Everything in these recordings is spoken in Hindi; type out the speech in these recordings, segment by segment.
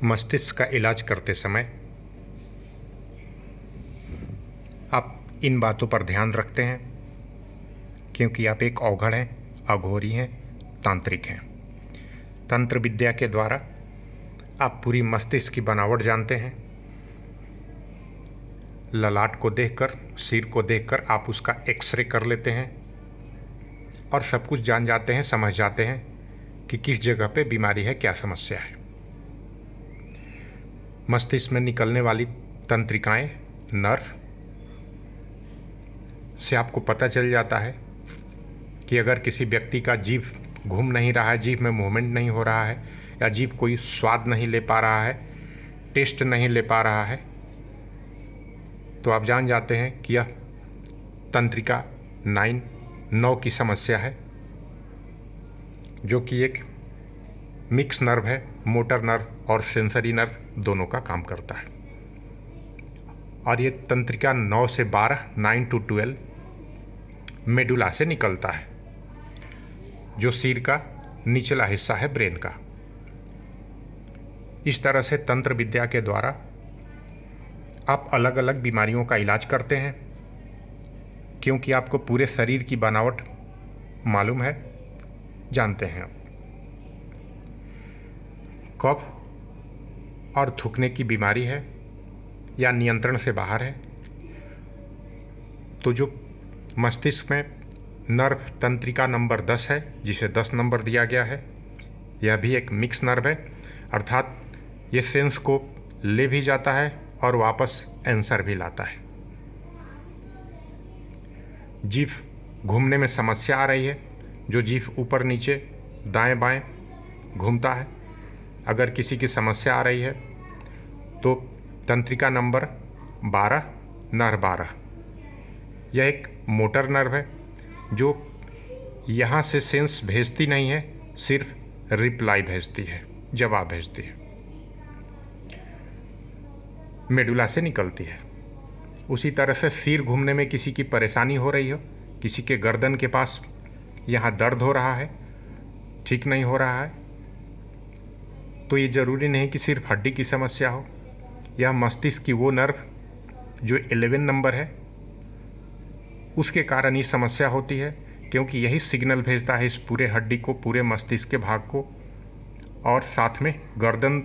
मस्तिष्क का इलाज करते समय आप इन बातों पर ध्यान रखते हैं क्योंकि आप एक औघड़ हैं, अघोरी हैं, तांत्रिक हैं। तंत्र विद्या के द्वारा आप पूरी मस्तिष्क की बनावट जानते हैं। ललाट को देखकर, सिर को देखकर आप उसका एक्सरे कर लेते हैं और सब कुछ जान जाते हैं, समझ जाते हैं कि किस जगह पे बीमारी है, क्या समस्या है। मस्तिष्क में निकलने वाली तंत्रिकाएं, नर्व से आपको पता चल जाता है कि अगर किसी व्यक्ति का जीभ घूम नहीं रहा है, जीभ में मूवमेंट नहीं हो रहा है, या जीभ कोई स्वाद नहीं ले पा रहा है, टेस्ट नहीं ले पा रहा है, तो आप जान जाते हैं कि यह तंत्रिका 9 की समस्या है, जो कि एक मिक्स नर्व है। मोटर नर्व और सेंसरी नर्व दोनों का काम करता है। और ये तंत्रिका 9 से 12, 9 to 12 मेडुला से निकलता है, जो सिर का निचला हिस्सा है, ब्रेन का। इस तरह से तंत्र विद्या के द्वारा आप अलग अलग बीमारियों का इलाज करते हैं, क्योंकि आपको पूरे शरीर की बनावट मालूम है, जानते हैं। कफ और थूकने की बीमारी है या नियंत्रण से बाहर है, तो जो मस्तिष्क में नर्व तंत्रिका नंबर 10 है, जिसे 10 नंबर दिया गया है, यह भी एक मिक्स नर्व है, अर्थात ये सेंस को ले भी जाता है और वापस आंसर भी लाता है। जीभ घूमने में समस्या आ रही है, जो जीभ ऊपर नीचे दाएं बाएं घूमता है, अगर किसी की समस्या आ रही है तो तंत्रिका नंबर 12, नर्व 12, यह एक मोटर नर्व है, जो यहाँ से सेंस भेजती नहीं है, सिर्फ रिप्लाई भेजती है, जवाब भेजती है, मेडुला से निकलती है। उसी तरह से सिर घूमने में किसी की परेशानी हो रही हो, किसी के गर्दन के पास यहाँ दर्द हो रहा है, ठीक नहीं हो रहा है, तो ये ज़रूरी नहीं कि सिर्फ हड्डी की समस्या हो। यह मस्तिष्क की वो नर्व जो 11 नंबर है, उसके कारण ये समस्या होती है, क्योंकि यही सिग्नल भेजता है इस पूरे हड्डी को, पूरे मस्तिष्क के भाग को, और साथ में गर्दन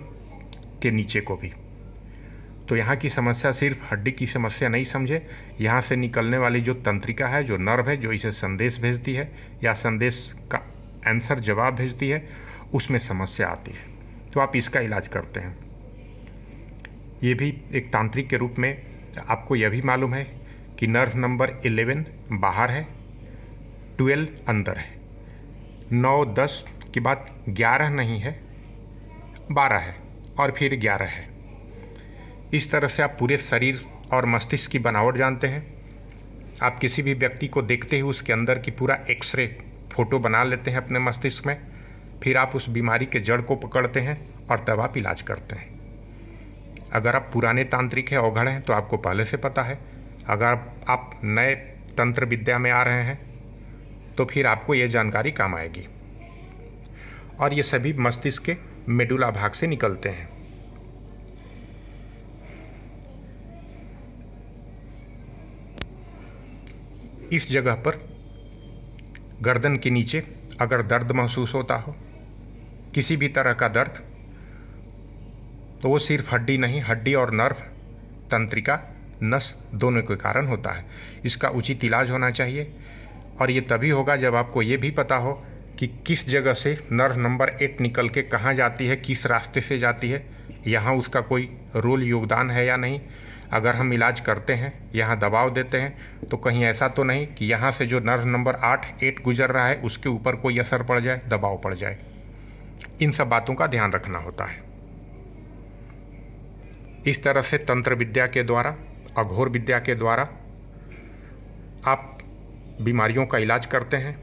के नीचे को भी। तो यहाँ की समस्या सिर्फ हड्डी की समस्या नहीं समझे, यहाँ से निकलने वाली जो तंत्रिका है, जो नर्व है, जो इसे संदेश भेजती है या संदेश का आंसर जवाब भेजती है, उसमें समस्या आती है, तो आप इसका इलाज करते हैं। ये भी एक तांत्रिक के रूप में आपको यह भी मालूम है कि नर्व नंबर 11 बाहर है, 12 अंदर है, 9, 10 के बाद 11 नहीं है, 12 है और फिर 11 है। इस तरह से आप पूरे शरीर और मस्तिष्क की बनावट जानते हैं। आप किसी भी व्यक्ति को देखते ही उसके अंदर की पूरा एक्सरे फोटो बना लेते हैं अपने मस्तिष्क में, फिर आप उस बीमारी के जड़ को पकड़ते हैं और तब आप इलाज करते हैं। अगर आप पुराने तांत्रिक हैं, औघड़ हैं, तो आपको पहले से पता है। अगर आप नए तंत्र विद्या में आ रहे हैं तो फिर आपको ये जानकारी काम आएगी। और ये सभी मस्तिष्क के मेडुला भाग से निकलते हैं। इस जगह पर गर्दन के नीचे अगर दर्द महसूस होता हो, किसी भी तरह का दर्द, तो वो सिर्फ हड्डी नहीं, हड्डी और नर्व, तंत्रिका, नस दोनों के कारण होता है। इसका उचित इलाज होना चाहिए, और ये तभी होगा जब आपको ये भी पता हो कि किस जगह से नर्व नंबर 8 निकल के कहाँ जाती है, किस रास्ते से जाती है, यहाँ उसका कोई रोल योगदान है या नहीं। अगर हम इलाज करते हैं, यहाँ दबाव देते हैं, तो कहीं ऐसा तो नहीं कि यहाँ से जो नर्व नंबर 8 गुजर रहा है उसके ऊपर कोई असर पड़ जाए, दबाव पड़ जाए। इन सब बातों का ध्यान रखना होता है। इस तरह से तंत्र विद्या के द्वारा, अघोर विद्या के द्वारा आप बीमारियों का इलाज करते हैं,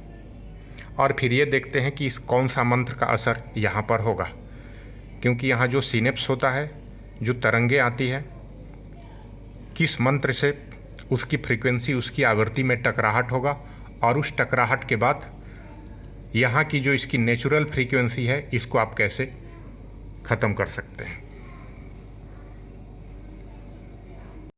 और फिर ये देखते हैं कि इस कौन सा मंत्र का असर यहाँ पर होगा, क्योंकि यहाँ जो सिनेप्स होता है, जो तरंगे आती है, किस मंत्र से उसकी फ्रीक्वेंसी, उसकी आवृत्ति में टकराहट होगा, और उस टकराहट के बाद यहाँ की जो इसकी नेचुरल फ्रीक्वेंसी है, इसको आप कैसे ख़त्म कर सकते हैं।